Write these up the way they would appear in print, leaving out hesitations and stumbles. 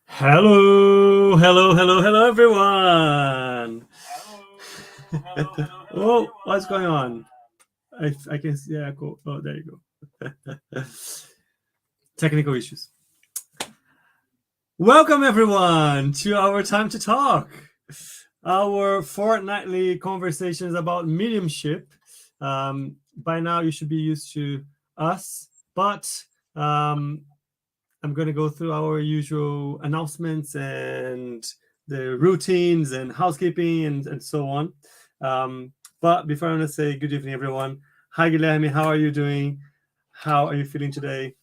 Hello, everyone. Oh, what's going on? I can see. Yeah, cool. Oh, there you go. Technical issues. Welcome, everyone, to our time to talk. Our fortnightly conversations about mediumship. By now, you should be used to us, but I'm going to go through our usual announcements and the routines and housekeeping and so on. But before I'm going to say good evening, everyone. Hi, Guilherme. How are you doing? How are you feeling today?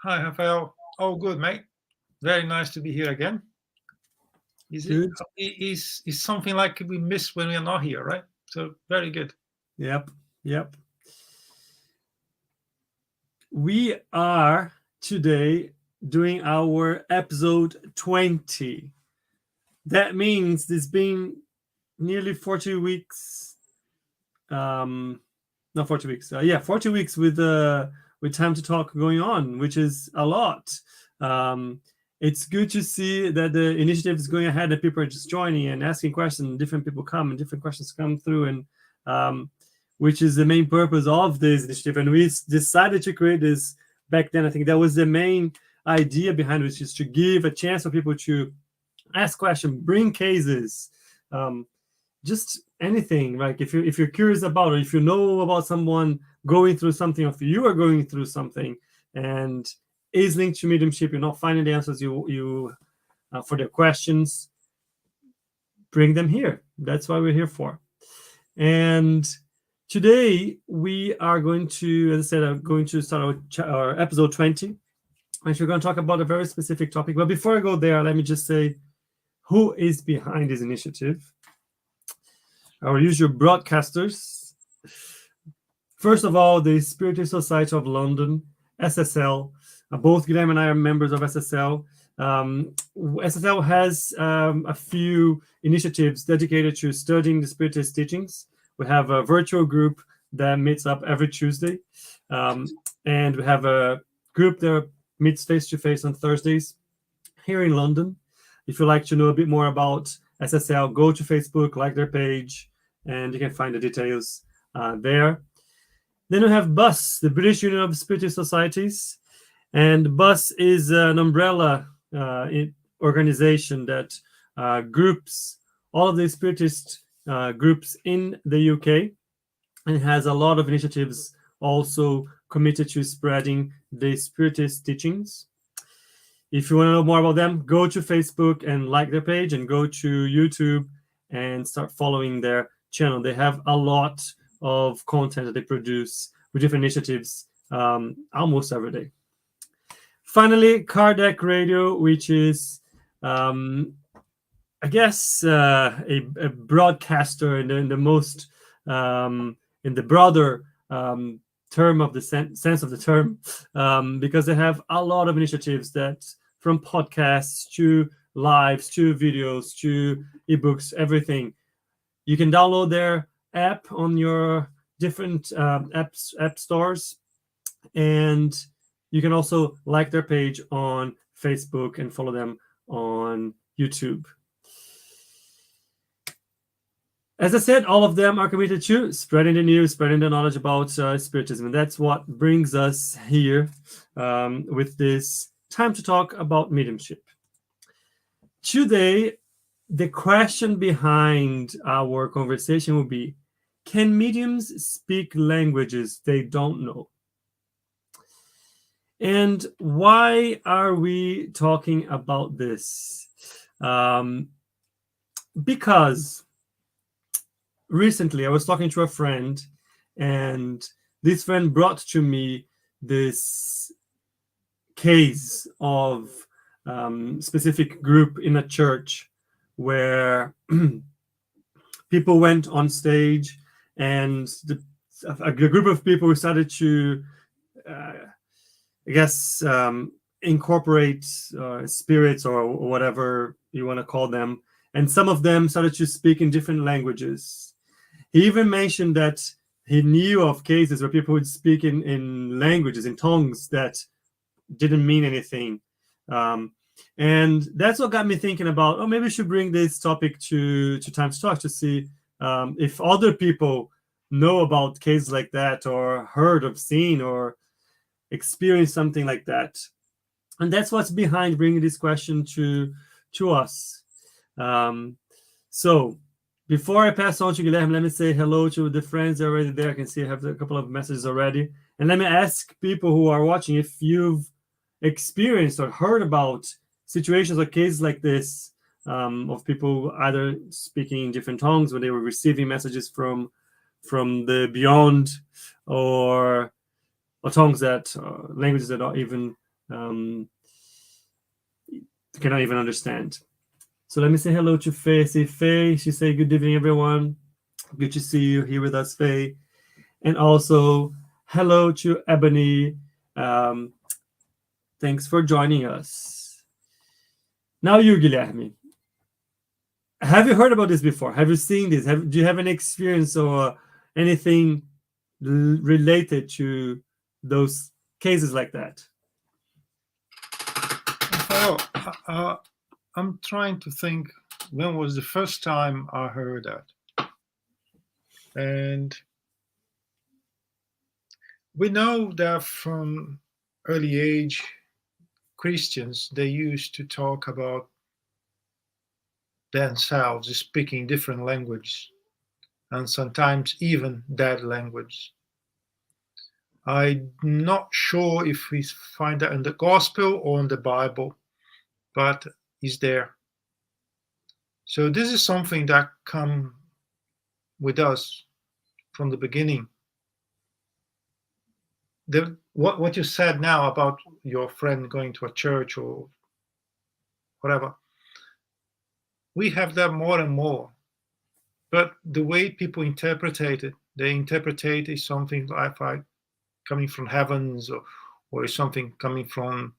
Hi, Rafael. Oh, good, mate. Very nice to be here again. Good. Is something like we miss when we are not here, right? So very good. Yep. We are today doing our episode 20. That means it's been nearly 40 weeks. Not 40 weeks. 40 weeks with time to talk going on, which is a lot. It's good to see that the initiative is going ahead and people are just joining and asking questions. Different people come and different questions come through, and which is the main purpose of this initiative. And we decided to create this back then. I think that was the main idea behind it, which is to give a chance for people to ask questions, bring cases, just anything. Like if you're curious about, or if you know about someone going through something, or if you are going through something and is linked to mediumship, you're not finding the answers you for their questions, bring them here. That's what we're here for. And today we are going to, as I said, going to start our episode 20, and we're going to talk about a very specific topic. But before I go there, let me just say who is behind this initiative. Our usual broadcasters. First of all, the Spiritist Society of London, SSL. Both Guilherme and I are members of SSL. SSL has a few initiatives dedicated to studying the Spiritist teachings. We have a virtual group that meets up every Tuesday. And we have a group that meets face-to-face on Thursdays here in London. If you'd like to know a bit more about SSL, go to Facebook, like their page, and you can find the details there. Then we have BUS, the British Union of Spiritist Societies. And BUS is an umbrella organization that groups all of the Spiritist groups in the UK, and has a lot of initiatives also committed to spreading the Spiritist teachings. If you want to know more about them, go to Facebook and like their page, and go to YouTube and start following their channel. They have a lot of content that they produce with different initiatives almost every day. Finally, Kardec Radio, which is, I guess, a broadcaster in the most, in the broader term of the sense of the term, because they have a lot of initiatives that, from podcasts to lives to videos to ebooks, everything. You can download their app on your different app stores, and you can also like their page on Facebook and follow them on YouTube. As I said, all of them are committed to spreading the news, spreading the knowledge about Spiritism. And that's what brings us here with this time to talk about mediumship. Today, the question behind our conversation will be, can mediums speak languages they don't know? And why are we talking about this? Because recently I was talking to a friend, and this friend brought to me this case of specific group in a church where people went on stage, and a group of people started to incorporate spirits or whatever you want to call them, and some of them started to speak in different languages. He even mentioned that he knew of cases where people would speak in languages, in tongues that didn't mean anything. And that's what got me thinking about, oh, maybe we should bring this topic to Time to Talk to see if other people know about cases like that, or heard of, seen, or experienced something like that. And that's what's behind bringing this question to us. So before I pass on to Guilherme, let me say hello to the friends already there. I can see I have a couple of messages already. And let me ask people who are watching if you've experienced or heard about situations or cases like this, of people either speaking in different tongues when they were receiving messages from the beyond, or tongues that languages that are even cannot even understand. So let me say hello to Faye. Say Faye. She say good evening, everyone. Good to see you here with us, Faye. And also hello to Ebony. Thanks for joining us. Now you, Guilherme. Have you heard about this before? Have you seen this? Do you have any experience or anything related to those cases like that? Well, I'm trying to think when was the first time I heard that. And we know that from early age, Christians, they used to talk about themselves speaking different languages, and sometimes even dead language. I'm not sure if we find that in the gospel or in the Bible, but it's there. So this is something that come with us from the beginning. What you said now about your friend going to a church or whatever, we have that more and more. But the way people interpret it, they interpret it as something like coming from heavens, or is something coming from,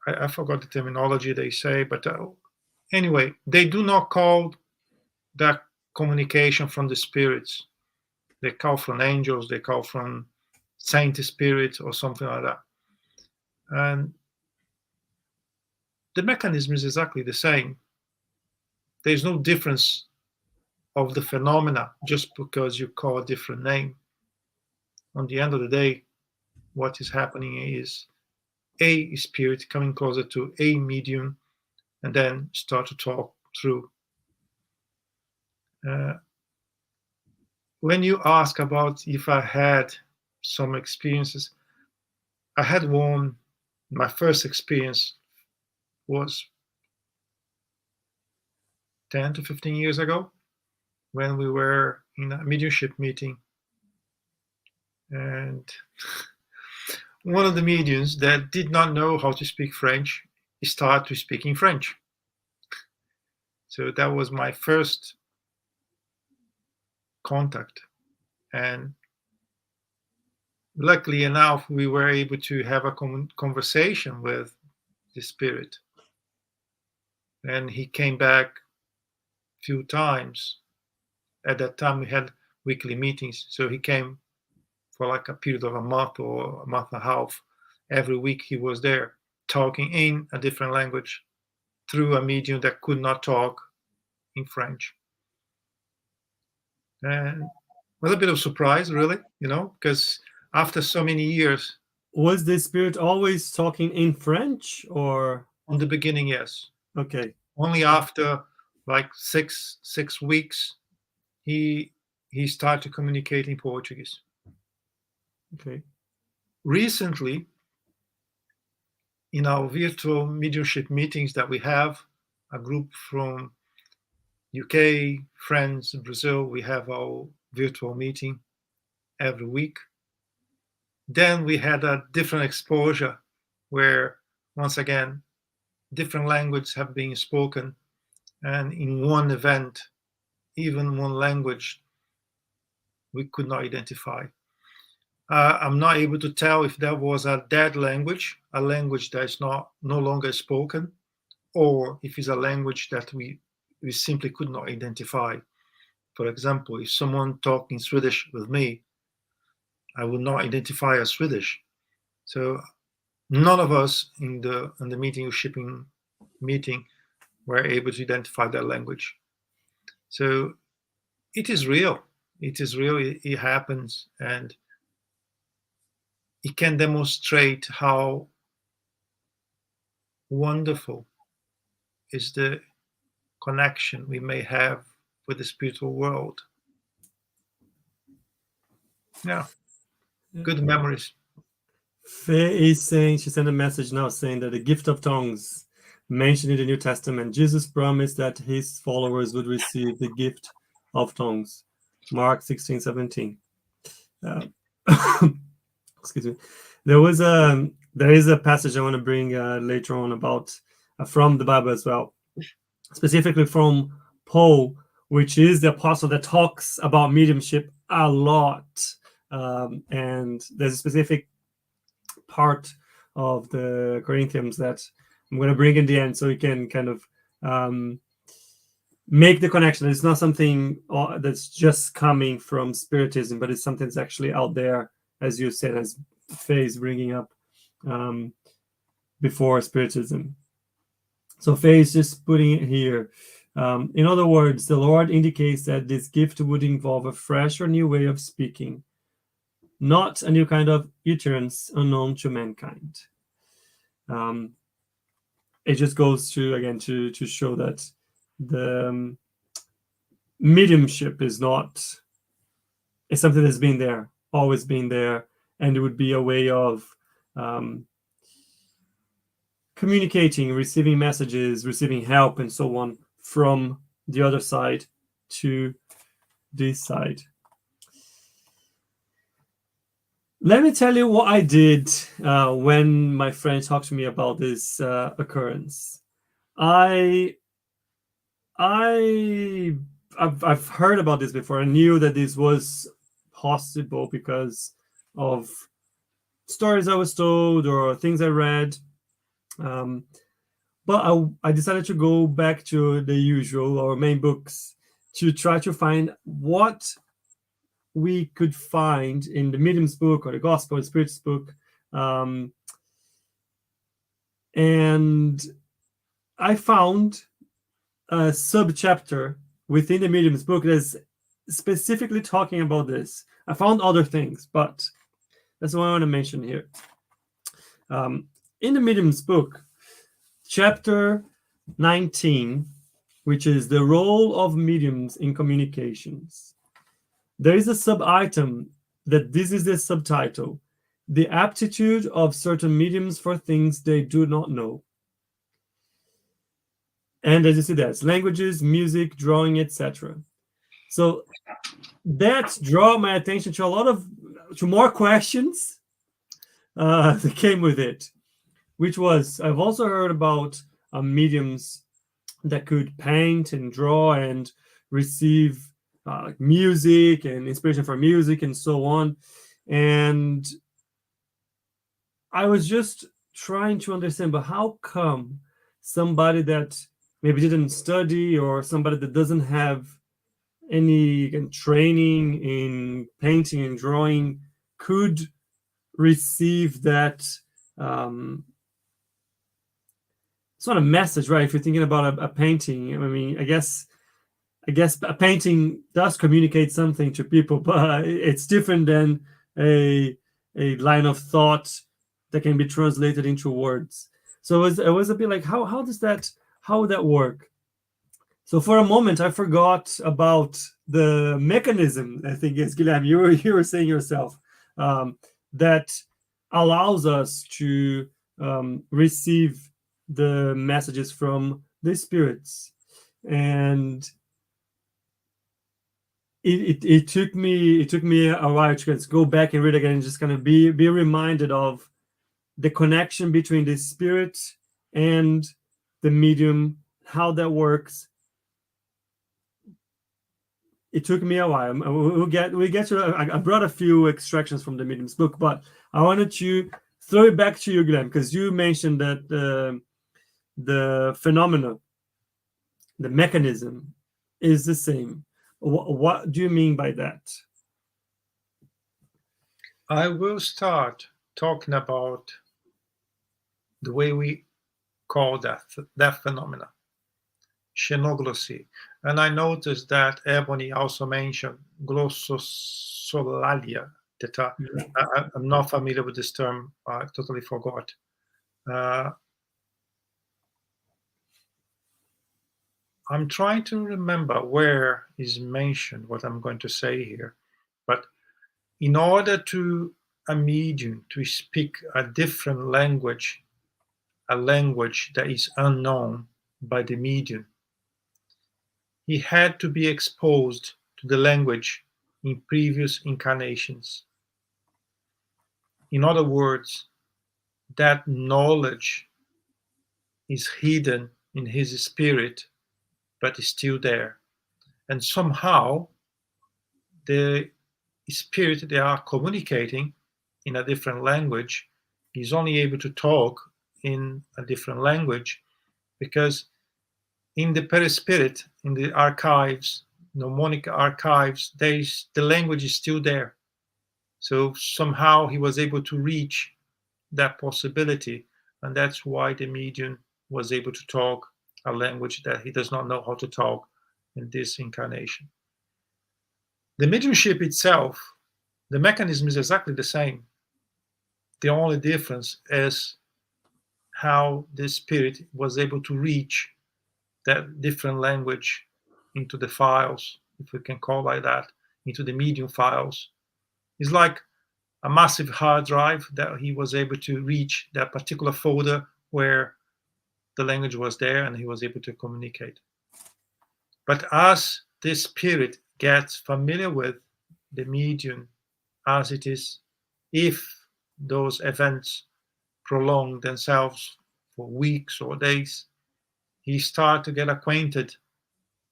I forgot the terminology they say, but anyway, they do not call that communication from the spirits. They call from angels, they call from saint spirits or something like that. And the mechanism is exactly the same. There's no difference of the phenomena just because you call a different name. On the end of the day, what is happening is a spirit coming closer to a medium and then start to talk through. When you ask about if I had some experiences, I had one. My first experience was 10 to 15 years ago when we were in a mediumship meeting. And one of the mediums that did not know how to speak French started speaking French. So that was my first contact. And luckily enough, we were able to have a conversation with the spirit. And he came back a few times. At that time, we had weekly meetings. So he came for like a period of a month or a month and a half. Every week he was there talking in a different language through a medium that could not talk in French. And it was a bit of surprise, really, because after so many years. Was the spirit always talking in French, or? On the beginning, yes. Okay. Only after like six weeks, he started to communicate in Portuguese. Okay. Recently, in our virtual mediumship meetings that we have, a group from UK, France, Brazil, we have our virtual meeting every week. Then we had a different exposure where, once again, different languages have been spoken. And in one event, even one language, we could not identify. I'm not able to tell if that was a dead language, a language that is no longer spoken, or if it's a language that we simply could not identify. For example, if someone talking Swedish with me, I would not identify as Swedish. So None of us in the mediumship meeting were able to identify that language. So it is real. It is real. It happens, and it can demonstrate how wonderful is the connection we may have with the spiritual world. Yeah, good memories. Faye is saying, she sent a message now saying that the gift of tongues mentioned in the New Testament, Jesus promised that his followers would receive the gift of tongues. Mark 16:17. Excuse me. There is a passage I want to bring later on about from the Bible as well, specifically from Paul, which is the apostle that talks about mediumship a lot. And there's a specific part of the Corinthians that I'm going to bring in the end so you can kind of make the connection. It's not something that's just coming from Spiritism, but it's something that's actually out there, as you said, as Faye is bringing up before Spiritism. So Faye is just putting it here. In other words, the Lord indicates that this gift would involve a fresh or new way of speaking, not a new kind of utterance unknown to mankind. It just goes to, again, to show that the mediumship is something that's been there, always been there, and it would be a way of communicating, receiving messages, receiving help, and so on from the other side to this side. Let me tell you what I did when my friend talked to me about this occurrence. I've heard about this before. I knew that this was possible because of stories I was told or things I read. But I decided to go back to the usual or main books to try to find what we could find in the Medium's book or the Gospel or the Spiritist book. And I found a sub-chapter within the Medium's book that's specifically talking about this. I found other things, but that's what I want to mention here. In the Medium's book, chapter 19, which is the role of mediums in communications, there is a sub-item that this is the subtitle, the aptitude of certain mediums for things they do not know. And as you see, that's languages, music, drawing, etc. So that drew my attention to more questions that came with it, which was, I've also heard about mediums that could paint and draw and receive music and inspiration for music and so on. And I was just trying to understand, but how come somebody that maybe didn't study or somebody that doesn't have any training in painting and drawing could receive that? It's not a message, right? If you're thinking about a painting, I mean, I guess a painting does communicate something to people, but it's different than a line of thought that can be translated into words. So it was a bit like, how would that work? So for a moment, I forgot about the mechanism. I think, yes, Guilherme, you were saying yourself, that allows us to receive the messages from the spirits. And it took me a while to go back and read again and just kind of be reminded of the connection between the spirit and the medium, how that works. It took me a while. We get to. I brought a few extractions from the Medium's book, but I wanted to throw it back to you, Guilherme, because you mentioned that the phenomena, the mechanism, is the same. What do you mean by that? I will start talking about the way we call that phenomena, xenoglossy. And I noticed that Ebony also mentioned glossolalia, that I'm not familiar with this term. I totally forgot. I'm trying to remember where is mentioned what I'm going to say here. But in order to a medium to speak a different language, a language that is unknown by the medium, he had to be exposed to the language in previous incarnations. In other words, that knowledge is hidden in his spirit, but is still there. And somehow, the spirit they are communicating in a different language is only able to talk in a different language because in the perispirit, in the archives, mnemonic archives, the language is still there. So somehow he was able to reach that possibility, and that's why the medium was able to talk a language that he does not know how to talk in this incarnation. The mediumship itself, the mechanism is exactly the same. The only difference is how the spirit was able to reach that different language into the files, if we can call like that, into the medium files. It's like a massive hard drive that he was able to reach that particular folder where the language was there and he was able to communicate. But as the spirit gets familiar with the medium as it is, if those events prolong themselves for weeks or days, he starts to get acquainted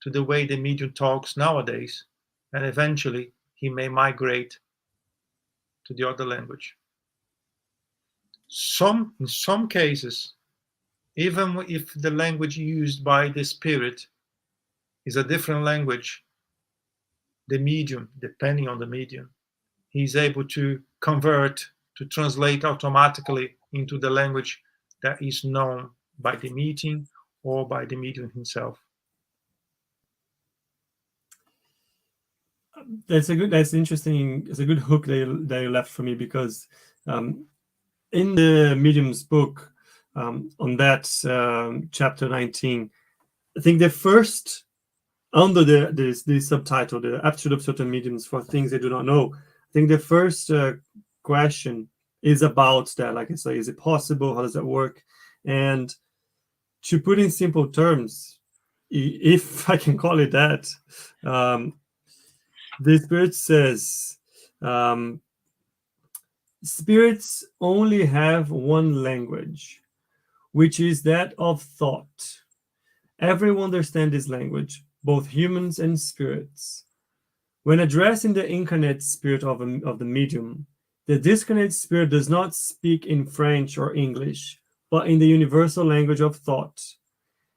to the way the medium talks nowadays, and eventually he may migrate to the other language. In some cases, even if the language used by the spirit is a different language, the medium, depending on the medium, he's able to convert, to translate automatically into the language that is known by the medium or by the medium himself. That's interesting. It's a good hook that you left for me, because in the Medium's book, on that chapter 19, I think the first, under the subtitle, the aptitude of certain mediums for things they do not know, I think the first question is about that. Like I say, is it possible? How does that work? And to put in simple terms, if I can call it that, the Spirit says, spirits only have one language, which is that of thought. Everyone understands this language, both humans and spirits. When addressing the incarnate spirit of the medium, the discarnate spirit does not speak in French or English, but in the universal language of thought.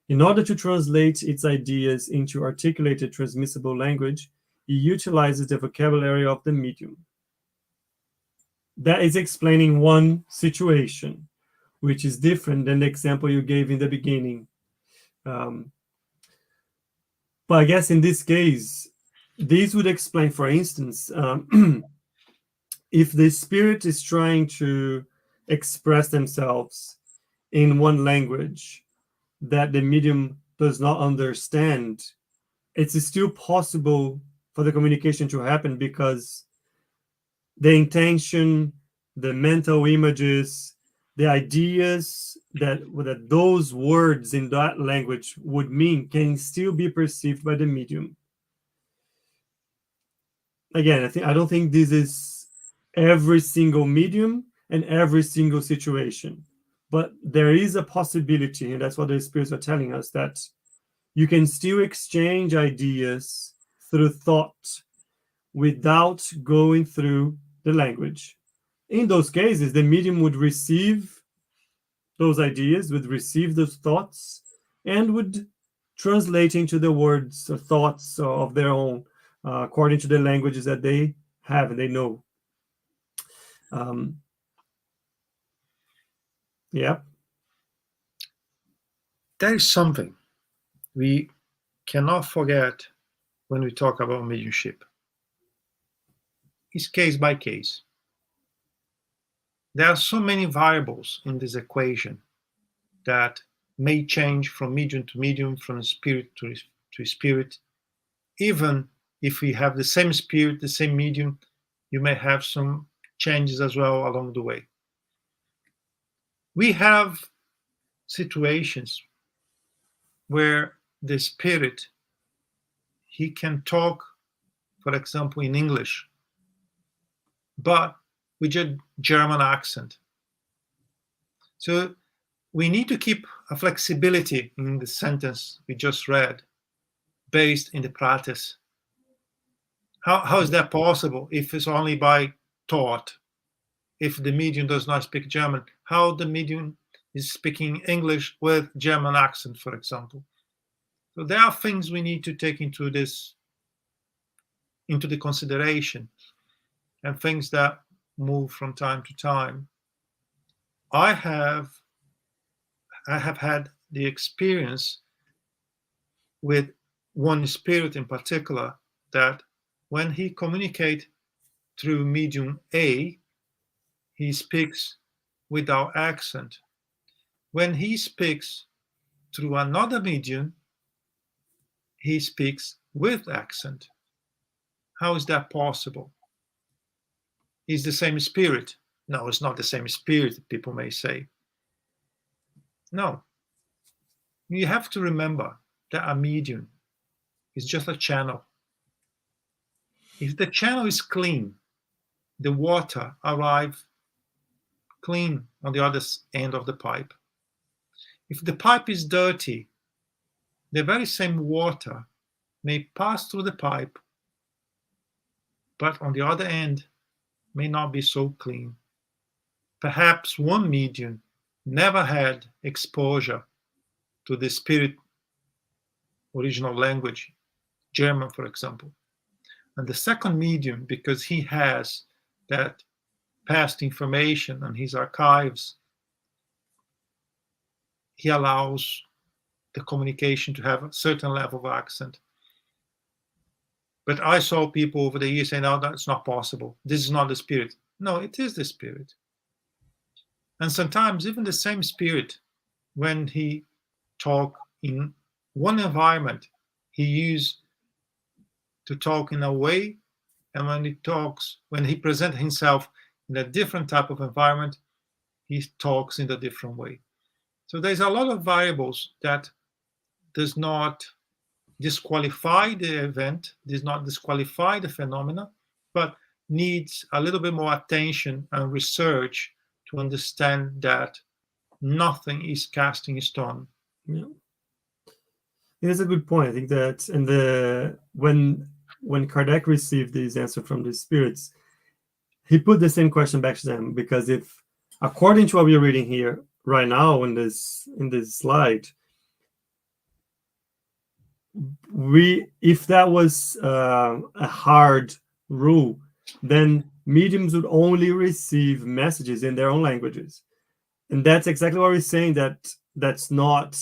In order to translate its ideas into articulated, transmissible language, he utilizes the vocabulary of the medium. That is explaining one situation, which is different than the example you gave in the beginning. But I guess in this case, this would explain, for instance, if the spirit is trying to express themselves in one language that the medium does not understand, it's still possible for the communication to happen, because the intention, the mental images, the ideas that those words in that language would mean can still be perceived by the medium. Again, I don't think this is every single medium and every single situation, but there is a possibility, and that's what the spirits are telling us, that you can still exchange ideas through thought without going through the language. In those cases, the medium would receive those ideas, would receive those thoughts, and would translate into the words or thoughts of their own, according to the languages that they have and they know. Yeah. there is something we cannot forget when we talk about mediumship. It's case by case. There are so many variables in this equation that may change from medium to medium, from spirit to spirit. Even if we have the same spirit, the same medium, you may have some changes as well along the way. We have situations where the spirit, he can talk, for example, in English, but with a German accent. So we need to keep a flexibility in the sentence we just read based in the practice. How is that possible if it's only by thought? If the medium does not speak German, how the medium is speaking English with German accent, for example. So there are things we need to take into the consideration, and things that move from time to time. I have had the experience with one spirit in particular that when he communicates through medium A, he speaks without accent. When he speaks through another medium, he speaks with accent. How is that possible? Is the same spirit? No, it's not the same spirit, people may say. No. You have to remember that a medium is just a channel. If the channel is clean, the water arrives clean on the other end of the pipe. If the pipe is dirty, the very same water may pass through the pipe, but on the other end may not be so clean. Perhaps one medium never had exposure to the spirit original language, German, for example. And the second medium, because he has that past information on his archives, he allows the communication to have a certain level of accent. But I saw people over the years saying, no, that's not possible. This is not the spirit. No, it is the spirit. And sometimes even the same spirit, when he talk in one environment, he used to talk in a way, and when he presents himself in a different type of environment, he talks in a different way. So there's a lot of variables that does not disqualify the event, does not disqualify the phenomena, but needs a little bit more attention and research to understand that nothing is cast in stone. Yeah. That's a good point. I think that when Kardec received these answers from the spirits, he put the same question back to them, because if, according to what we're reading here right now in this slide, if that was a hard rule, then mediums would only receive messages in their own languages. And that's exactly what we're saying, that's not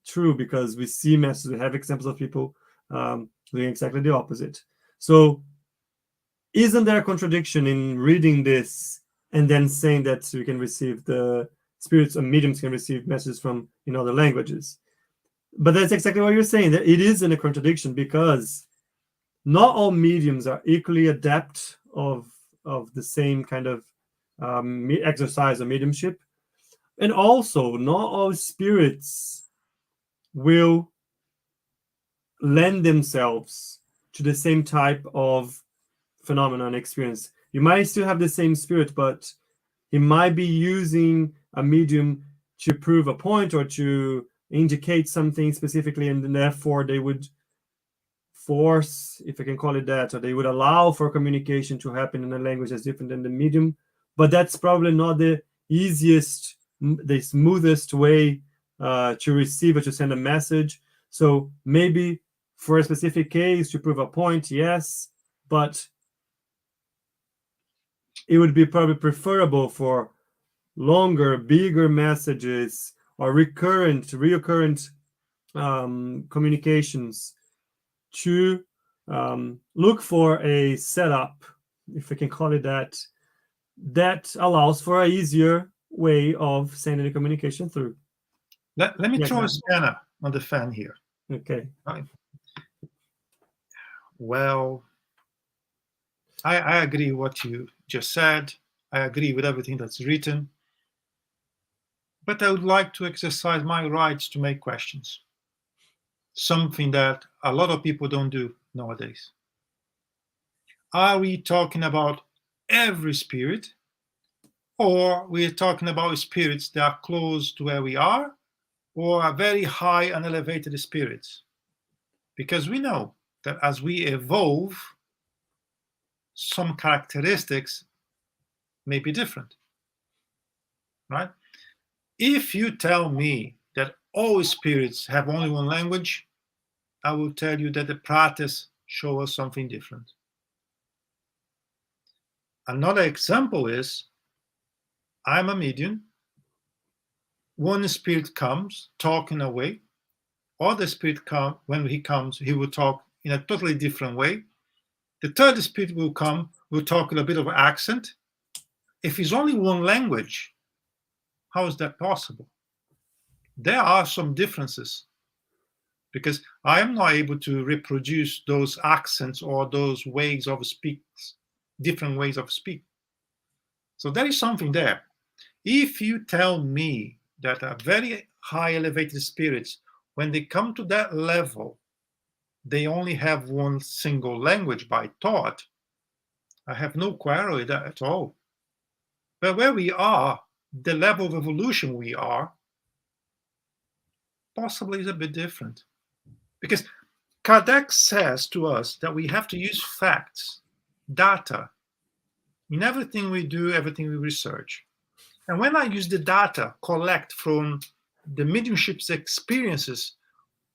true, because we see messages, we have examples of people doing exactly the opposite. So isn't there a contradiction in reading this and then saying that we can receive the spirits and mediums can receive messages from in other languages? But that's exactly what you're saying, that it is in a contradiction, because not all mediums are equally adept of the same kind of exercise or mediumship. And also, not all spirits will lend themselves to the same type of phenomenon experience. You might still have the same spirit, but he might be using a medium to prove a point or to indicate something specifically, and therefore they would force, if I can call it that, or they would allow for communication to happen in a language that's different than the medium. But that's probably not the easiest, the smoothest way to receive or to send a message. So maybe for a specific case to prove a point, yes, but it would be probably preferable for longer, bigger messages, or reoccurrent communications to look for a setup, if we can call it that, that allows for an easier way of sending the communication through. Let me Yeah, throw a Guilherme. spanner on the fan here. Okay. Right. Well, I agree with what you just said. I agree with everything that's written. But I would like to exercise my rights to make questions. Something that a lot of people don't do nowadays. Are we talking about every spirit? Or we're talking about spirits that are close to where we are, or are very high and elevated spirits? Because we know that as we evolve, some characteristics may be different, right? If you tell me that all spirits have only one language, I will tell you that the practice shows us something different. Another example is, I'm a medium. One spirit comes talking away. Other spirit come, when he comes, he will talk in a totally different way. The third spirit will come, will talk with a bit of accent. If it's only one language, how is that possible? There are some differences, because I am not able to reproduce those accents or those ways of speak, different ways of speak. So there is something there. If you tell me that a very high elevated spirits, when they come to that level, they only have one single language by thought, I have no quarrel with that at all. But where we are, the level of evolution we are, possibly is a bit different. Because Kardec says to us that we have to use facts, data, in everything we do, everything we research. And when I use the data collect from the mediumship's experiences,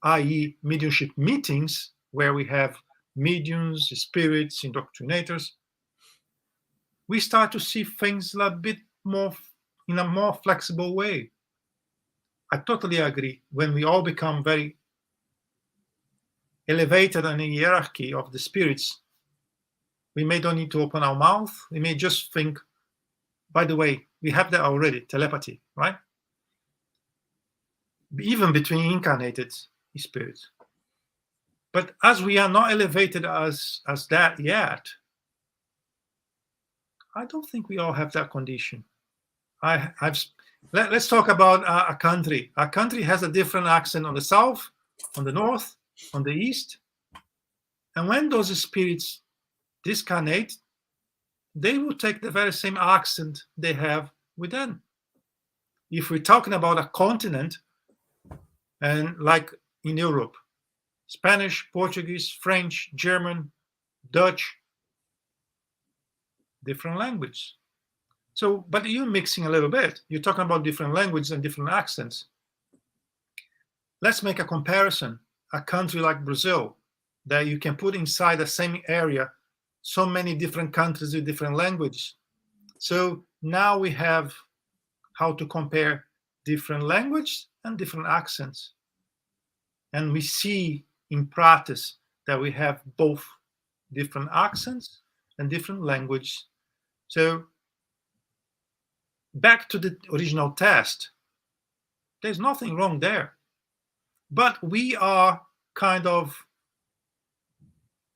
i.e. mediumship meetings, where we have mediums, spirits, indoctrinators, we start to see things a bit more in a more flexible way. I totally agree. When we all become very elevated in the hierarchy of the spirits, we may don't need to open our mouth. We may just think, by the way, we have that already, telepathy, right? Even between incarnated spirits. But as we are not elevated as that yet, I don't think we all have that condition. Let's talk about a country. A country has a different accent on the south, on the north, on the east. And when those spirits discarnate, they will take the very same accent they have within. If we're talking about a continent, and like in Europe, Spanish, Portuguese, French, German, Dutch, different language. So, but you're mixing a little bit. You're talking about different languages and different accents. Let's make a comparison. A country like Brazil, that you can put inside the same area so many different countries with different languages. So now we have how to compare different language and different accents. And we see in practice that we have both different accents and different language. So back to the original test, there's nothing wrong there. But we are kind of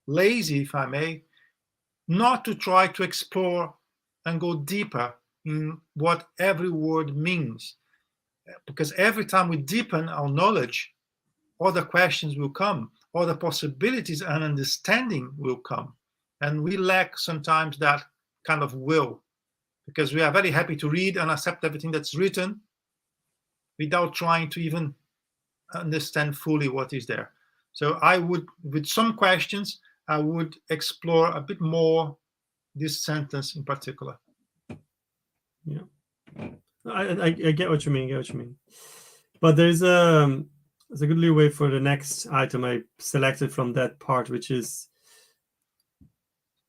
lazy, if I may, not to try to explore and go deeper in what every word means. Because every time we deepen our knowledge, other questions will come, other possibilities and understanding will come. And we lack sometimes that kind of will, because we are very happy to read and accept everything that's written without trying to even understand fully what is there. So I would, with some questions, I would explore a bit more this sentence in particular. Yeah, I get what you mean. But there's a good leeway for the next item I selected from that part, which is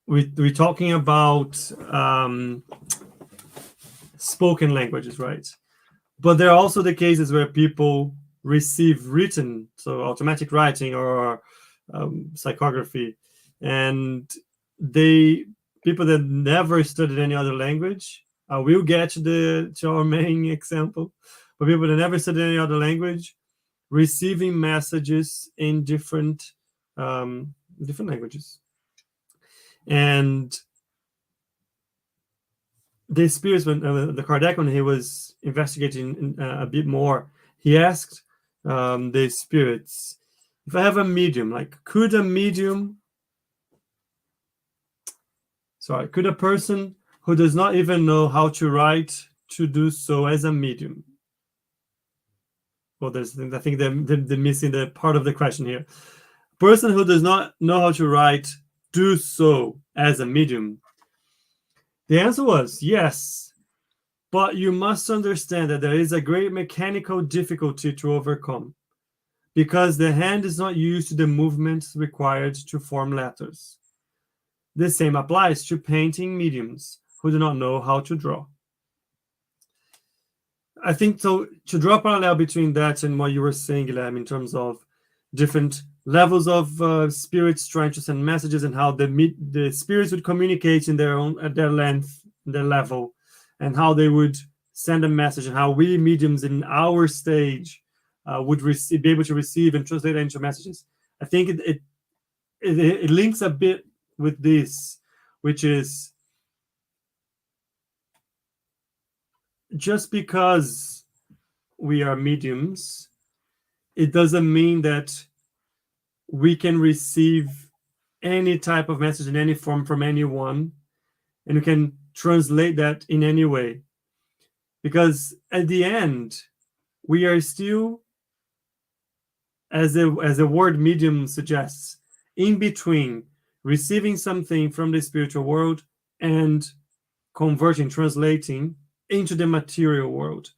we're talking about spoken languages, right? But there are also the cases where people receive written, so automatic writing or psychography, and people that never studied any other language. I will get to our main example, but people that never studied any other language receiving messages in different languages. And the spirits, when the Kardec, when he was investigating a bit more, he asked the spirits, if I have a medium, like could a person who does not even know how to write to do so as a medium? Well, I think they're missing the part of the question here. Person who does not know how to write, do so as a medium? The answer was yes, but you must understand that there is a great mechanical difficulty to overcome, because the hand is not used to the movements required to form letters. The same applies to painting mediums who do not know how to draw. I think so. To draw a parallel between that and what you were saying, Guilherme, in terms of different levels of spirits trying to send messages, and how the spirits would communicate in at their length, their level, and how they would send a message, and how we mediums in our stage would be able to receive and translate it into messages. I think it links a bit with this, which is just because we are mediums, it doesn't mean that we can receive any type of message in any form from anyone, and we can translate that in any way. Because at the end, we are still, as the word medium suggests, in between receiving something from the spiritual world and converting, translating into the material world.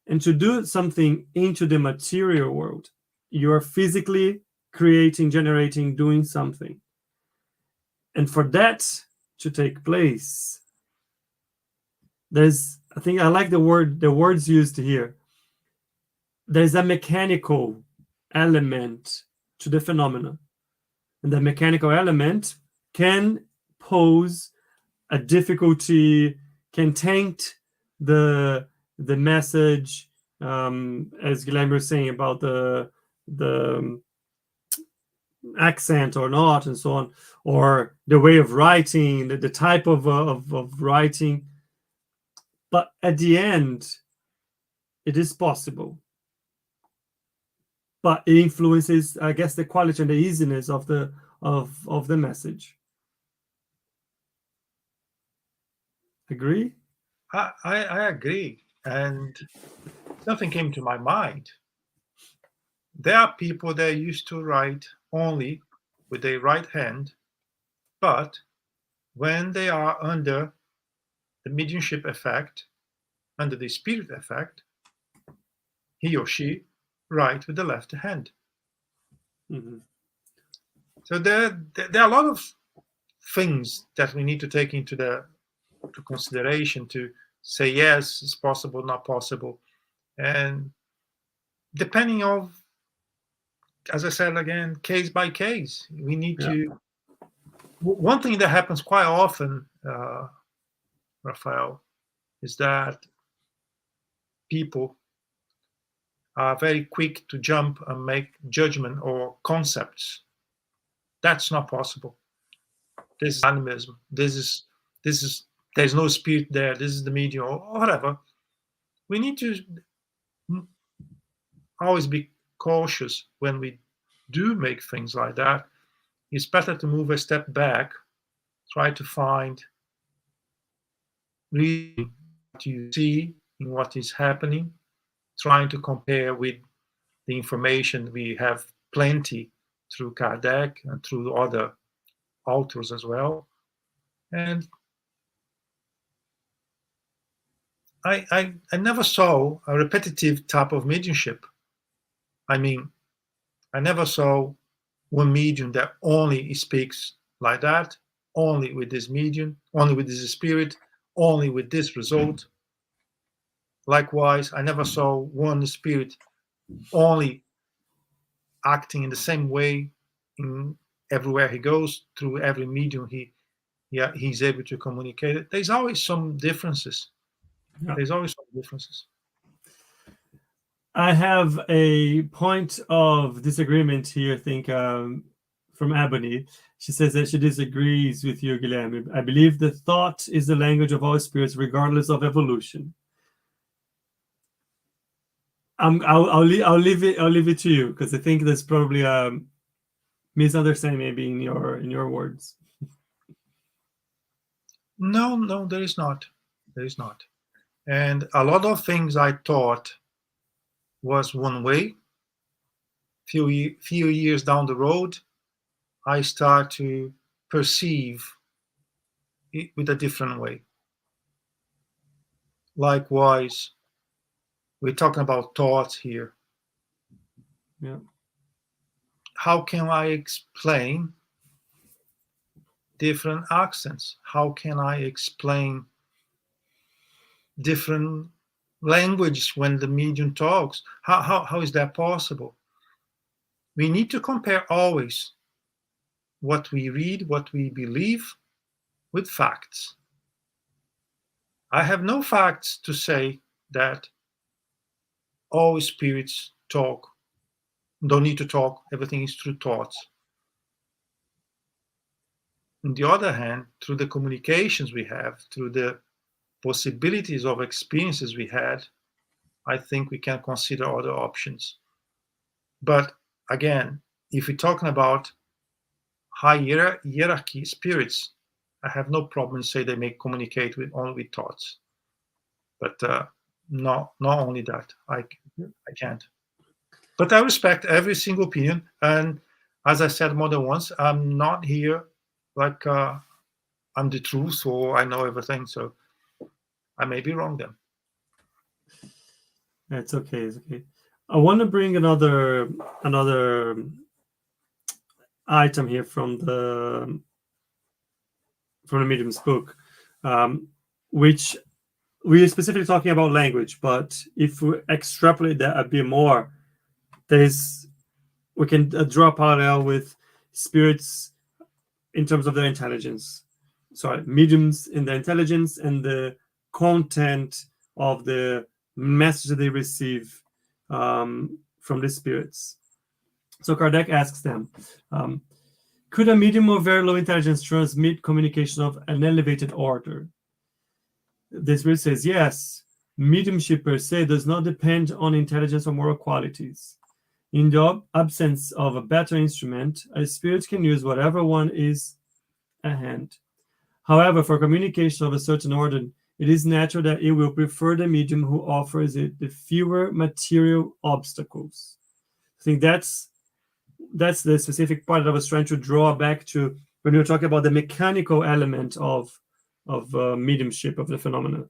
And to do something into the material world, you are physically creating, generating, doing something. And for that to take place, I think I like the words used here. There's a mechanical element to the phenomena. And the mechanical element can pose a difficulty, can taint the message, as Guilherme was saying about the accent or not, and so on, or the way of writing, the type of writing. But at the end, it is possible. But it influences, I guess, the quality and the easiness of the message. Agree? I agree. And something came to my mind. There are people that used to write only with their right hand, but when they are under the mediumship effect, under the spirit effect, he or she write with the left hand. Mm-hmm. So there are a lot of things that we need to take into consideration to say yes, it's possible, not possible, and depending on, as I said again, case by case, we need to. One thing that happens quite often, Rafael, is that people are very quick to jump and make judgment or concepts. That's not possible. This is animism. This is there's no spirit there. This is the medium or whatever. We need to always be cautious when we do make things like that. It's better to move a step back, try to find really what you see in what is happening, trying to compare with the information we have plenty through Kardec and through other authors as well. And I never saw a repetitive type of mediumship. I mean, I never saw one medium that only speaks like that, only with this medium, only with this spirit, only with this result. Likewise, I never saw one spirit only acting in the same way in everywhere he goes, through every medium he's able to communicate it. There's always some differences. Yeah. There's always some differences. I have a point of disagreement here, I think, from Ebony. She says that she disagrees with you, Guilherme. I believe the thought is the language of all spirits, regardless of evolution. I'll leave it to you, because I think there's probably a misunderstanding maybe in your words. No, there is not. There is not. And a lot of things I thought was one way. Few years down the road, I start to perceive it with a different way. Likewise, we're talking about thoughts here. Yeah. How can I explain different accents? How can I explain different language when the medium talks? How is that possible? We need to compare always what we read, what we believe, with facts. I have no facts to say that all spirits talk, don't need to talk, everything is through thoughts. On the other hand, through the communications we have, through the possibilities of experiences we had, I think we can consider other options. But again, if we're talking about high hierarchy spirits, I have no problem say they may communicate with only with thoughts. But not only that, I can't. But I respect every single opinion, and as I said more than once, I'm not here like I'm the truth or I know everything. So I may be wrong then. It's okay. It's okay. I want to bring another item here from the Medium's book, which we are specifically talking about language. But if we extrapolate that a bit more, we can draw a parallel with spirits in terms of their intelligence. Sorry, mediums in their intelligence and the content of the message that they receive from the spirits. So Kardec asks them, could a medium of very low intelligence transmit communication of an elevated order? The spirit says, yes, mediumship per se does not depend on intelligence or moral qualities. In the absence of a better instrument, a spirit can use whatever one is at hand. However, for communication of a certain order, it is natural that it will prefer the medium who offers it the fewer material obstacles. I think that's the specific part that I was trying to draw back to when we were talking about the mechanical element of mediumship, of the phenomena.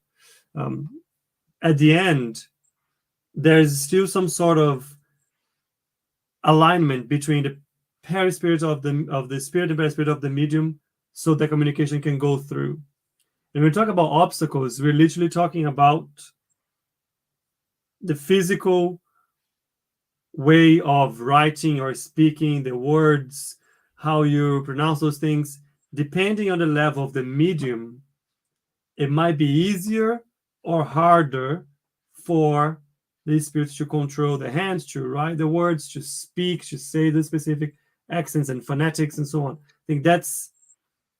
At the end, there's still some sort of alignment between the perispirit of the spirit and perispirit of the medium, so that communication can go through. And when we talk about obstacles, we're literally talking about the physical way of writing or speaking, the words, how you pronounce those things. Depending on the level of the medium, it might be easier or harder for the spirits to control the hands, to write the words, to speak, to say the specific accents and phonetics and so on. I think that's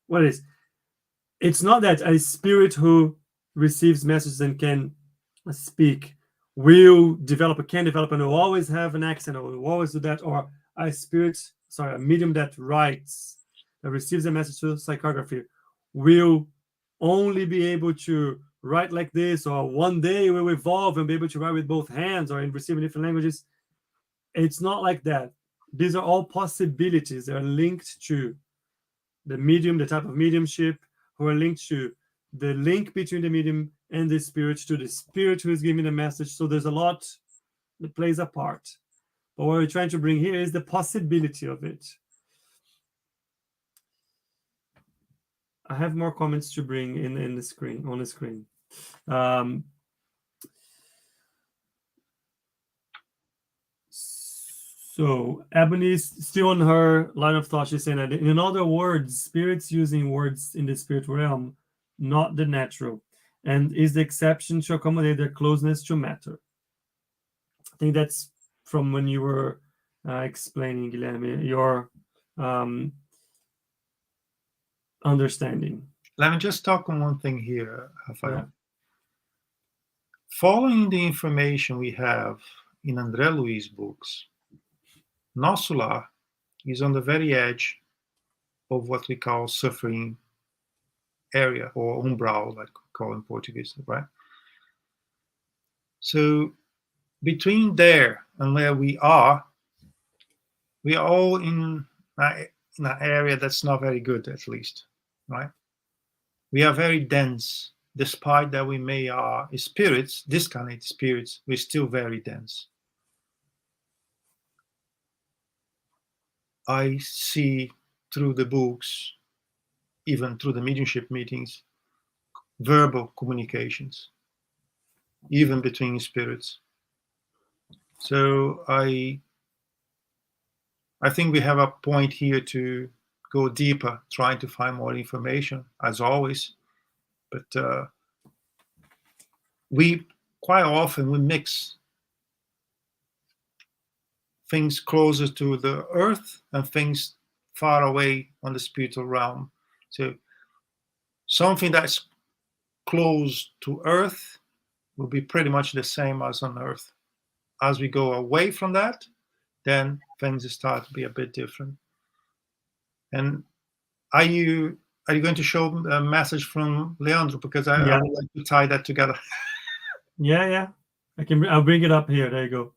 what it is. It's not that a spirit who receives messages and can speak can develop and will always have an accent or will always do that, or a medium that writes, that receives a message through psychography, will only be able to write like this, or one day will evolve and be able to write with both hands or in receiving different languages. It's not like that. These are all possibilities that are linked to the medium, the type of mediumship, who are linked to the link between the medium and the spirit, to the spirit who is giving the message. So there's a lot that plays a part. But what we're trying to bring here is the possibility of it. I have more comments to bring on the screen. So Ebony is still on her line of thought. She's saying that, in other words, spirits using words in the spirit realm, not the natural, and is the exception to accommodate their closeness to matter. I think that's from when you were explaining, Guilherme, your understanding. Let me just talk on one thing here, Rafael. Yeah. Following the information we have in André Luiz books, nosso lar is on the very edge of what we call suffering area, or umbral, like we call in Portuguese, right? So between there and where we are all in an area that's not very good, at least, right? We are very dense. Despite that we may are spirits, discarnate spirits, we're still very dense. I see through the books, even through the mediumship meetings, verbal communications, even between spirits. So I think we have a point here to go deeper, trying to find more information, as always. But we quite often we mix things closer to the earth and things far away on the spiritual realm. So something that's close to earth will be pretty much the same as on earth. As we go away from that, then things start to be a bit different. And are you going to show a message from Leandro? Because I would like to tie that together. Yeah. I'll bring it up here. There you go.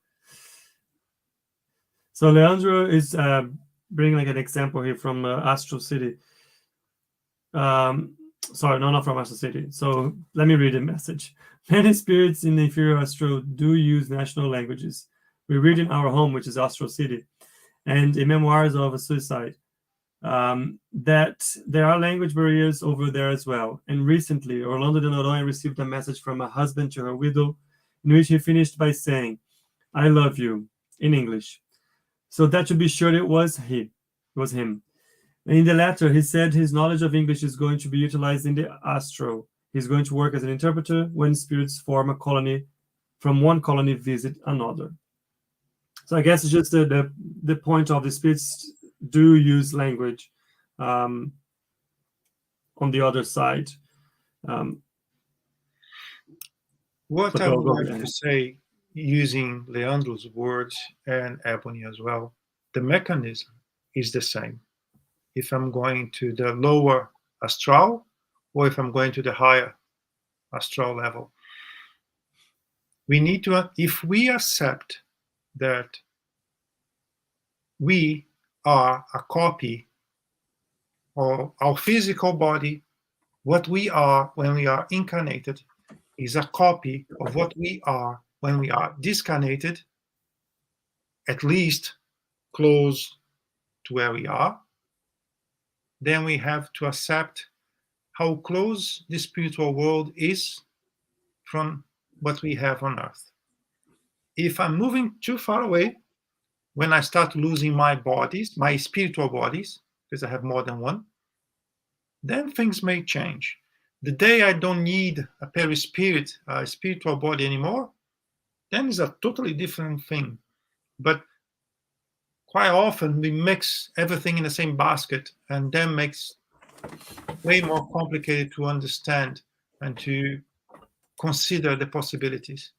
So Leandro is bringing like an example here from Astral City. Sorry, no, not from Astral City. So let me read the message. Many spirits in the inferior astral do use national languages. We read in our home, which is Astral City, and in Memoirs of a Suicide, that there are language barriers over there as well. And recently, Orlando de Noronha received a message from a husband to her widow, in which he finished by saying, "I love you," in English. So that to be sure, it was him. In the letter, he said his knowledge of English is going to be utilized in the astral. He's going to work as an interpreter when spirits form a colony, from one colony visit another. So I guess it's just the point of the spirits do use language on the other side. What I would like to say, using Leandro's words and Ebony as well, the mechanism is the same. If I'm going to the lower astral or if I'm going to the higher astral level. We need to, if we accept that we are a copy of our physical body, what we are when we are incarnated is a copy of what we are when we are discarnated, at least close to where we are. Then we have to accept how close the spiritual world is from what we have on earth. If I'm moving too far away, when I start losing my bodies, my spiritual bodies, because I have more than one, then things may change. The day I don't need a perispirit, a spiritual body anymore, then it's a totally different thing. But quite often we mix everything in the same basket, and then makes way more complicated to understand and to consider the possibilities.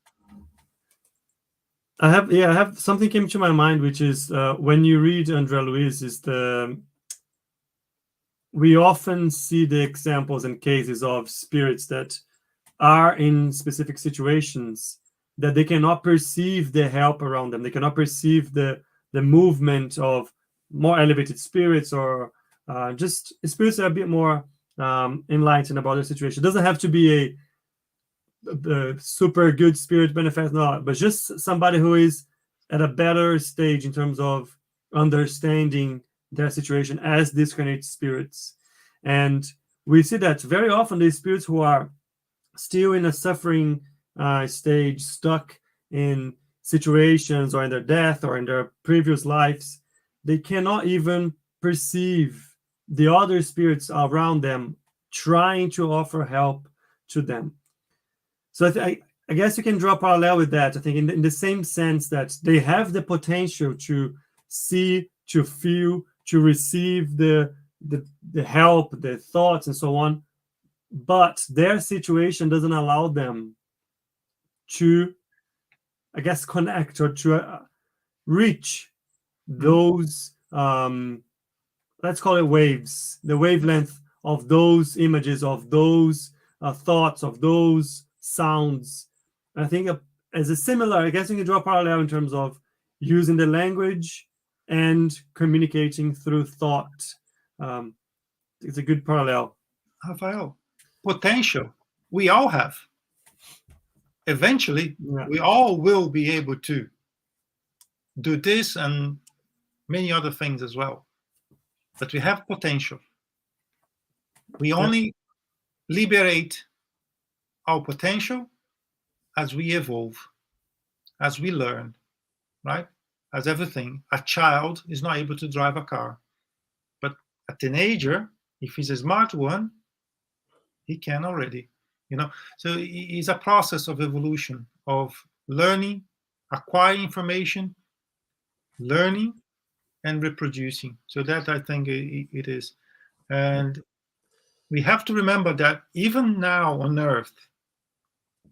I have something came to my mind, which is when you read André Luiz, we often see the examples and cases of spirits that are in specific situations that they cannot perceive the help around them. They cannot perceive the movement of more elevated spirits, or just spirits that are a bit more enlightened about their situation. It doesn't have to be a super good spirit benefit, no, but just somebody who is at a better stage in terms of understanding their situation as discarnate spirits. And we see that very often these spirits who are still in a suffering stage, stuck in situations or in their death or in their previous lives, they cannot even perceive the other spirits around them trying to offer help to them. So I guess you can draw a parallel with that. I think in the same sense that they have the potential to see, to feel, to receive the help, the thoughts, and so on, but their situation doesn't allow them to, I guess, connect or to reach those, let's call it waves, the wavelength of those images, of those thoughts, of those sounds. I think as a similar, I guess you can draw a parallel in terms of using the language and communicating through thought. It's a good parallel. Rafael, potential, we all have. Eventually, we all will be able to do this and many other things as well. But we have potential. We only liberate our potential as we evolve, as we learn, right? As everything. A child is not able to drive a car, but a teenager, if he's a smart one, he can already, So it's a process of evolution, of learning, acquiring information, learning, and reproducing. So that I think it is. And we have to remember that even now on Earth,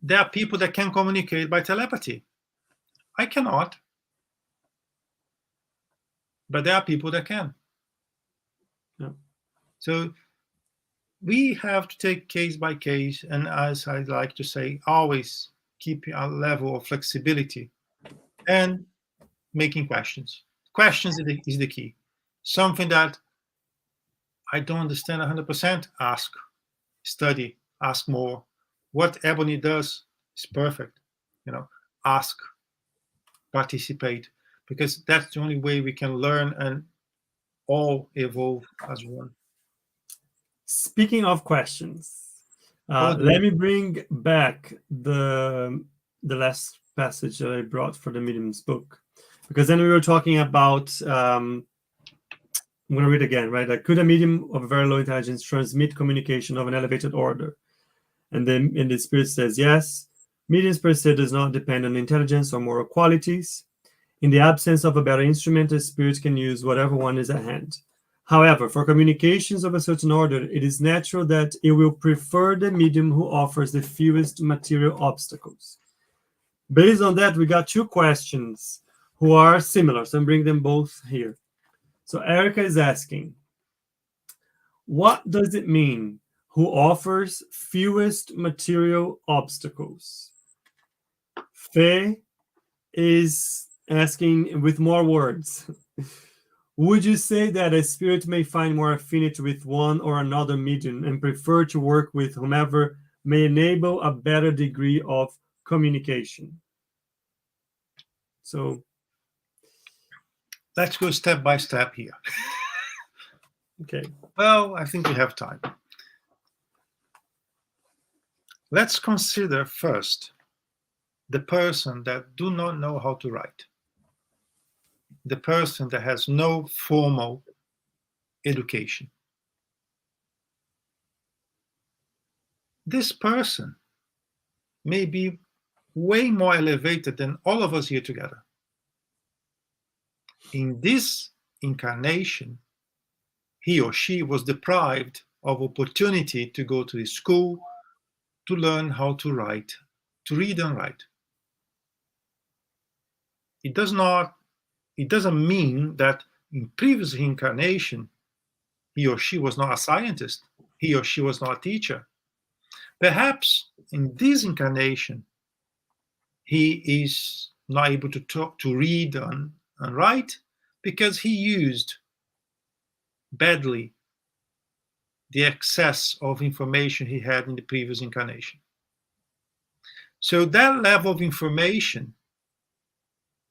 there are people that can communicate by telepathy. I cannot, but there are people that can. Yeah. So we have to take case by case, and as I like to say, always keep a level of flexibility and making questions. Questions is the key. Something that I don't understand 100%, ask, study, ask more. What Ebony does is perfect. Ask, participate, because that's the only way we can learn and all evolve as one. Speaking of questions, let me bring back the last passage that I brought for the Medium's book, because then we were talking about, I'm going to read again, right? Like, could a medium of very low intelligence transmit communication of an elevated order? And then the spirit says, yes. Mediums per se does not depend on intelligence or moral qualities. In the absence of a better instrument, a spirit can use whatever one is at hand. However, for communications of a certain order, it is natural that it will prefer the medium who offers the fewest material obstacles. Based on that, we got two questions who are similar, so I'm bringing them both here. So Erica is asking, what does it mean, who offers fewest material obstacles? Faye is asking with more words. Would you say that a spirit may find more affinity with one or another medium and prefer to work with whomever may enable a better degree of communication? So let's go step by step here. Okay. Well, I think we have time. Let's consider first the person that do not know how to write, the person that has no formal education. This person may be way more elevated than all of us here together. In this incarnation, he or she was deprived of opportunity to go to the school to learn how to write, to read and write. It doesn't mean that in previous incarnation, he or she was not a scientist, he or she was not a teacher. Perhaps in this incarnation, he is not able to talk, to read and write because he used badly the excess of information he had in the previous incarnation. So that level of information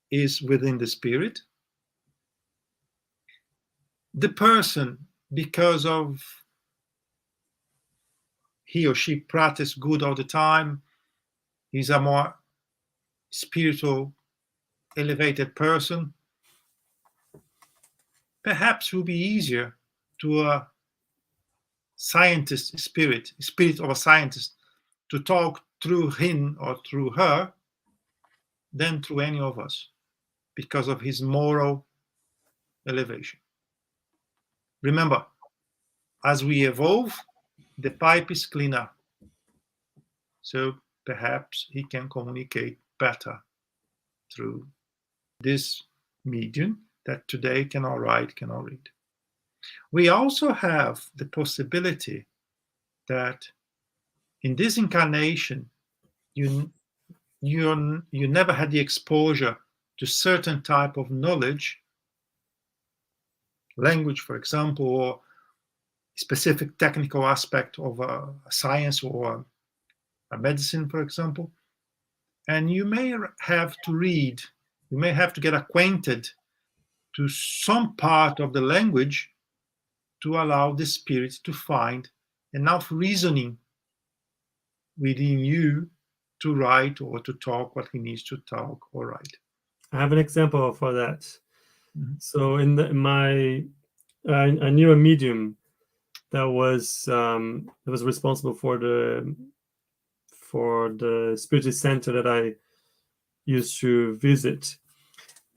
is within the spirit. The person, because of he or she practice good all the time, is a more spiritual elevated person, perhaps it will be easier to a scientist spirit of a scientist, to talk through him or through her than through any of us, because of his moral elevation. Remember, as we evolve, the pipe is cleaner. So perhaps he can communicate better through this medium that today cannot write, cannot read. We also have the possibility that in this incarnation, you never had the exposure to certain type of knowledge, language, for example, or specific technical aspect of a science or a medicine, for example. And you may have to read, you may have to get acquainted to some part of the language to allow the spirit to find enough reasoning within you to write or to talk what he needs to talk or write. I have an example for that. Mm-hmm. So I knew a medium that was responsible for the Spiritist center that I used to visit,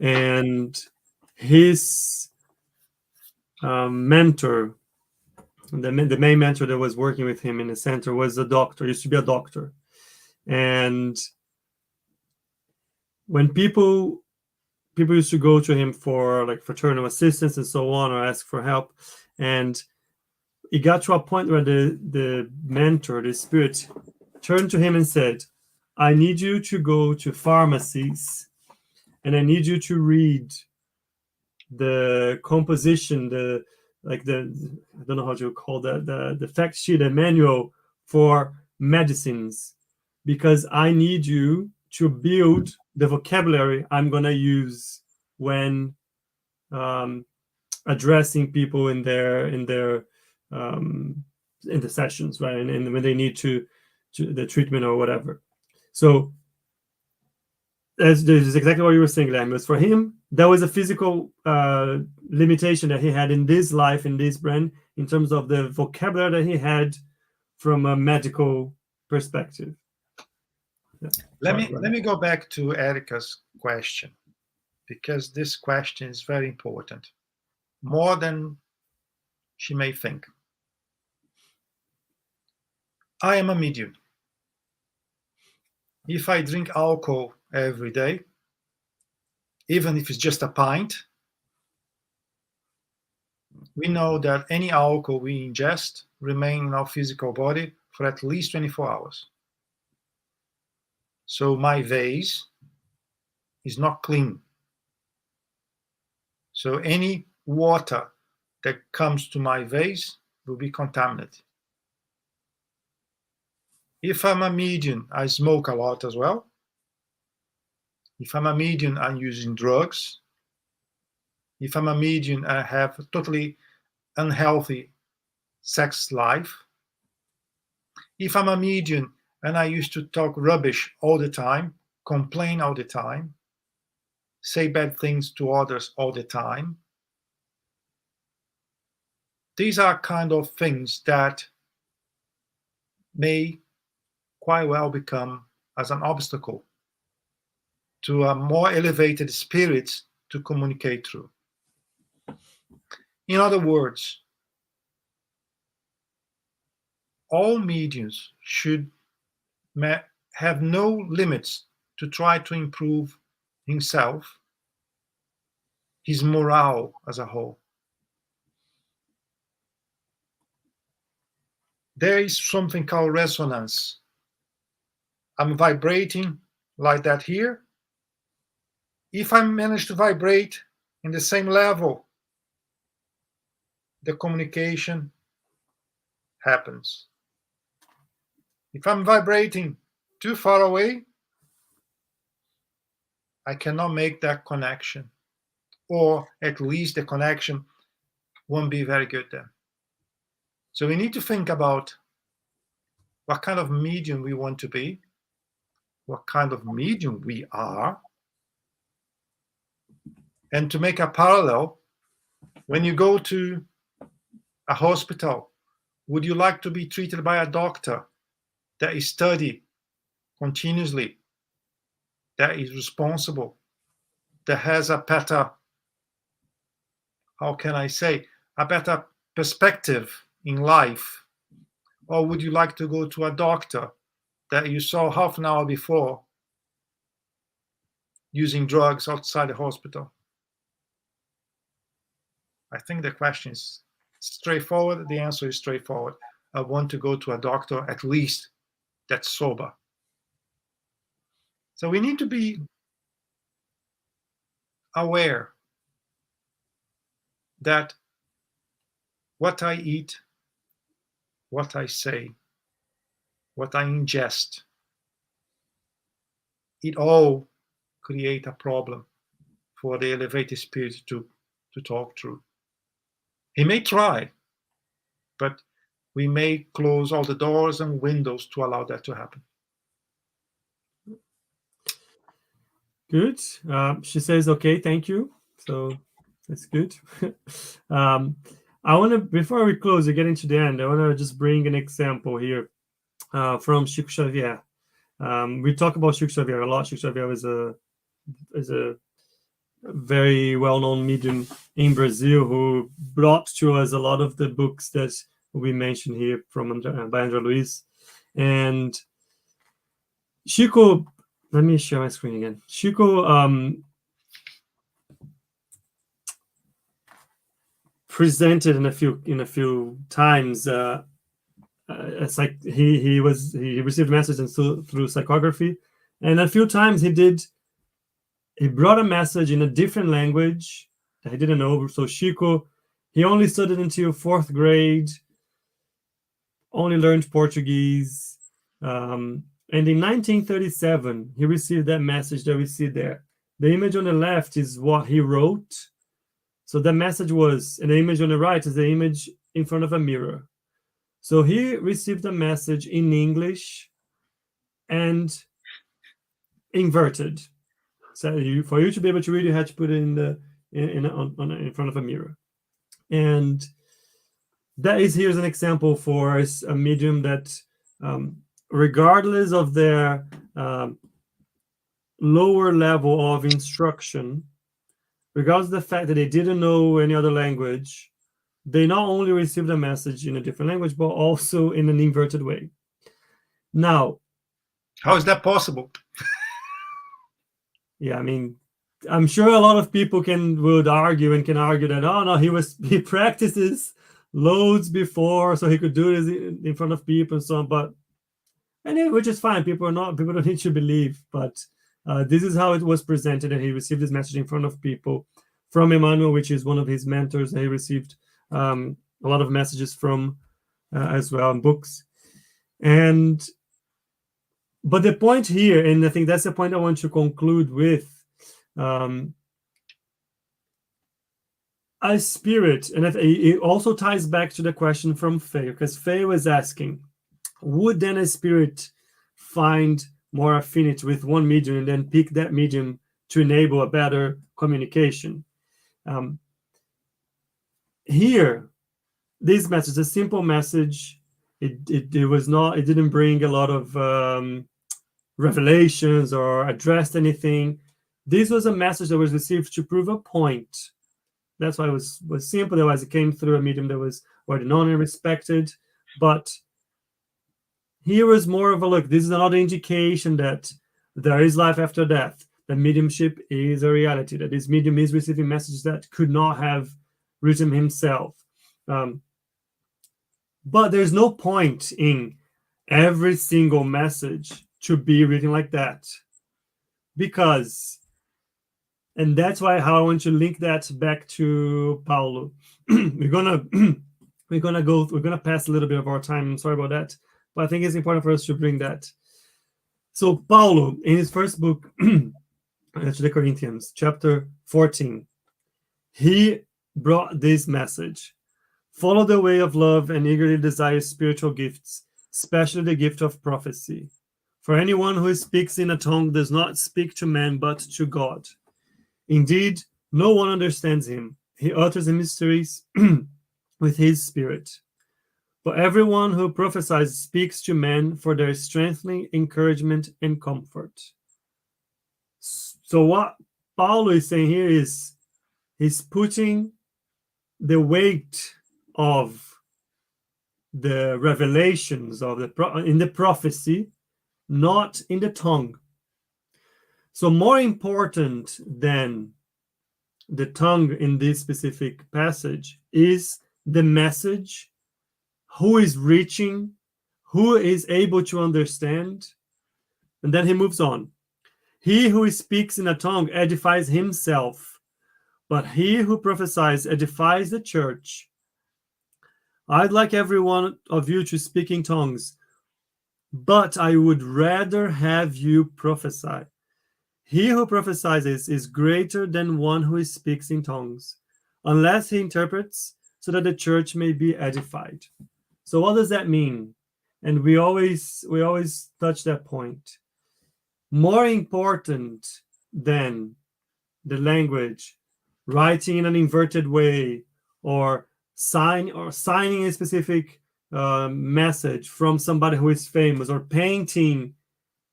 and his mentor, the main mentor that was working with him in the center, was a doctor. Used to be a doctor, and when people used to go to him for like fraternal assistance and so on, or ask for help, and it got to a point where the mentor, the spirit, turned to him and said, I need you to go to pharmacies and I need you to read the composition, I don't know how to call that, the fact sheet, the manual for medicines, because I need you to build the vocabulary I'm going to use when addressing people in the sessions, right? And when they need to the treatment or whatever. So this is exactly what you were saying, Guilherme. For him, that was a physical limitation that he had in this life, in this brand, in terms of the vocabulary that he had from a medical perspective. Yeah. Let me go back to Erica's question, because this question is very important, more than she may think. I am a medium. If I drink alcohol every day, even if it's just a pint, we know that any alcohol we ingest remains in our physical body for at least 24 hours. So my vase is not clean. So any water that comes to my vase will be contaminated. If I'm a medium, I smoke a lot as well. If I'm a medium, I'm using drugs. If I'm a medium, I have a totally unhealthy sex life. If I'm a medium and I used to talk rubbish all the time, complain all the time, say bad things to others all the time, these are kind of things that may quite well become as an obstacle to a more elevated spirit to communicate through. In other words, all mediums should have no limits to try to improve himself, his morale as a whole. There is something called resonance. I'm vibrating like that here. If I manage to vibrate in the same level, the communication happens. If I'm vibrating too far away, I cannot make that connection, or at least the connection won't be very good then. So we need to think about what kind of medium we want to be, what kind of medium we are, And to make a parallel, when you go to a hospital, would you like to be treated by a doctor that is studied continuously, that is responsible, that has a better, how can I say, a better perspective in life? Or would you like to go to a doctor that you saw half an hour before using drugs outside the hospital? I think the question is straightforward. The answer is straightforward. I want to go to a doctor at least that's sober. So we need to be aware that what I eat, what I say, what I ingest, it all create a problem for the elevated spirit to talk through. He may try, but we may close all the doors and windows to allow that to happen. Good. She says, okay, thank you. So that's good. I want to, before we close, we get into the end, I want to just bring an example here from Chico Xavier. We talk about Chico Xavier a lot. Chico Xavier is a very well-known medium in Brazil who brought to us a lot of the books that we mentioned here from by André Luiz. And Chico, let me share my screen again. Chico presented in a few times. It's like he received messages through psychography, and a few times he brought a message in a different language that he didn't know. So Chico, he only studied until 4th grade, only learned Portuguese. And in 1937, he received that message that we see there. The image on the left is what he wrote. So the message was, and the image on the right is the image in front of a mirror. So he received a message in English and inverted. So for you to be able to read, you had to put it in front of a mirror. And here's an example for a medium that, regardless of their lower level of instruction, regardless of the fact that they didn't know any other language, they not only received a message in a different language, but also in an inverted way. Now, how is that possible? Yeah, I mean, I'm sure a lot of people would argue that, oh no, he practices loads before, so he could do this in front of people and so on. Which is fine. People don't need to believe, but this is how it was presented, and he received this message in front of people from Emmanuel, which is one of his mentors. And he received a lot of messages from as well in books. But the point here, and I think that's the point I want to conclude with, a spirit, and it also ties back to the question from Faye, because Faye was asking, would then a spirit find more affinity with one medium and then pick that medium to enable a better communication? Here, this message, a simple message, it didn't bring a lot of revelations or addressed anything. This was a message that was received to prove a point. That's why it was simple. Otherwise, it came through a medium that was already known and respected. But here was more of a look. This is another indication that there is life after death. That mediumship is a reality. That this medium is receiving messages that could not have written himself. But there's no point in every single message to be written like that, because, and that's why how I want to link that back to Paulo. we're gonna pass a little bit of our time. I'm sorry about that, but I think it's important for us to bring that. So Paulo, in his first book to the Corinthians, chapter 14, he brought this message: follow the way of love and eagerly desire spiritual gifts, especially the gift of prophecy. For anyone who speaks in a tongue does not speak to man, but to God. Indeed, No one understands him. He utters the mysteries with his spirit. But everyone who prophesies speaks to men for their strengthening, encouragement, and comfort. So what Paulo is saying here is he's putting the weight of the revelations of in the prophecy, not in the tongue. So more important than the tongue in this specific passage is the message, who is reaching, who is able to understand. And then he moves on. He who speaks in a tongue edifies himself, but he who prophesies edifies the church. I'd like every one of you to speak in tongues, but I would rather have you prophesy. He who prophesies is greater than one who speaks in tongues, unless he interprets, so that the church may be edified. So what does that mean? And we always touch that point. More important than the language, writing in an inverted way, or signing a specific message from somebody who is famous, or painting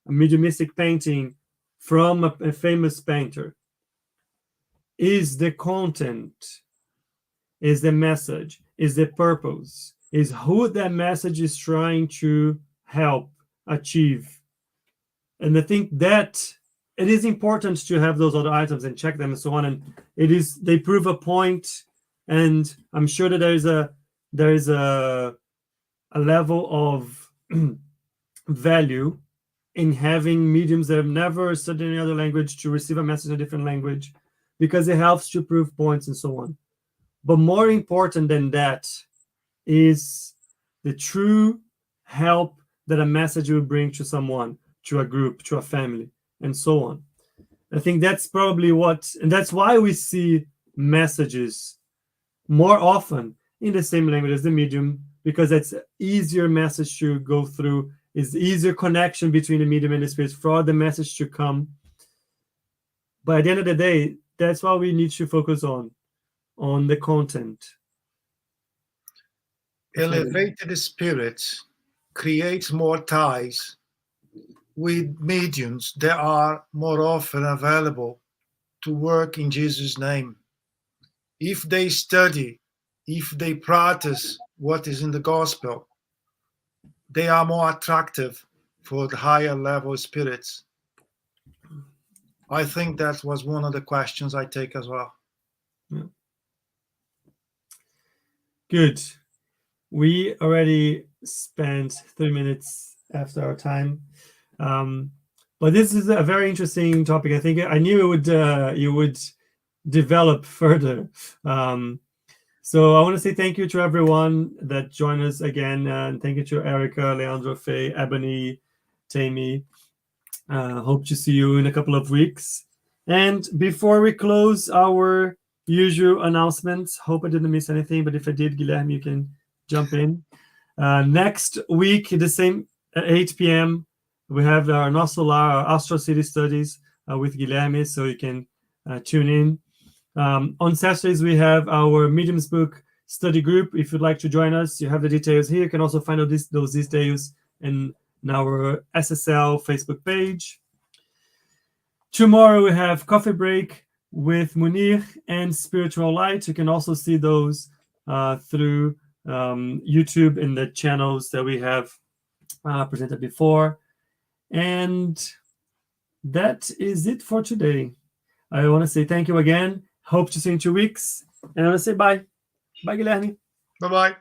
a mediumistic painting from a famous painter, is the content, is the message, is the purpose, is who that message is trying to help achieve. And I think that it is important to have those other items and check them and so on. And they prove a point. And I'm sure that there is a level of value in having mediums that have never studied any other language to receive a message in a different language, because it helps to prove points and so on. But more important than that is the true help that a message will bring to someone, to a group, to a family, and so on. I think that's probably and that's why we see messages more often in the same language as the medium, because it's an easier message to go through, is easier connection between the medium and the spirit for the message to come. But at the end of the day, that's why we need to focus on the content. Elevated spirits creates more ties with mediums that are more often available to work in Jesus' name. If they study, if they practice what is in the gospel, they are more attractive for the higher level spirits. I think that was one of the questions I take as well. Yeah. Good. We already spent 3 minutes after our time. But this is a very interesting topic. I think I knew you would develop further. So I want to say thank you to everyone that joined us again. And thank you to Erica, Leandro, Faye, Ebony, Tammy. Hope to see you in a couple of weeks. And before we close our usual announcements, hope I didn't miss anything, but if I did, Guilherme, you can jump in. Next week, the same at 8 p.m., we have our Nosolar, our Astral City Studies with Guilherme, so you can tune in. On Saturdays, we have our Mediums Book study group. If you'd like to join us, you have the details here. You can also find out those details in our SSL Facebook page. Tomorrow, we have Coffee Break with Munir and Spiritual Light. You can also see those through YouTube in the channels that we have presented before. And that is it for today. I want to say thank you again. Hope to see you in 2 weeks. And I want to say bye. Bye, Guilherme. Bye-bye.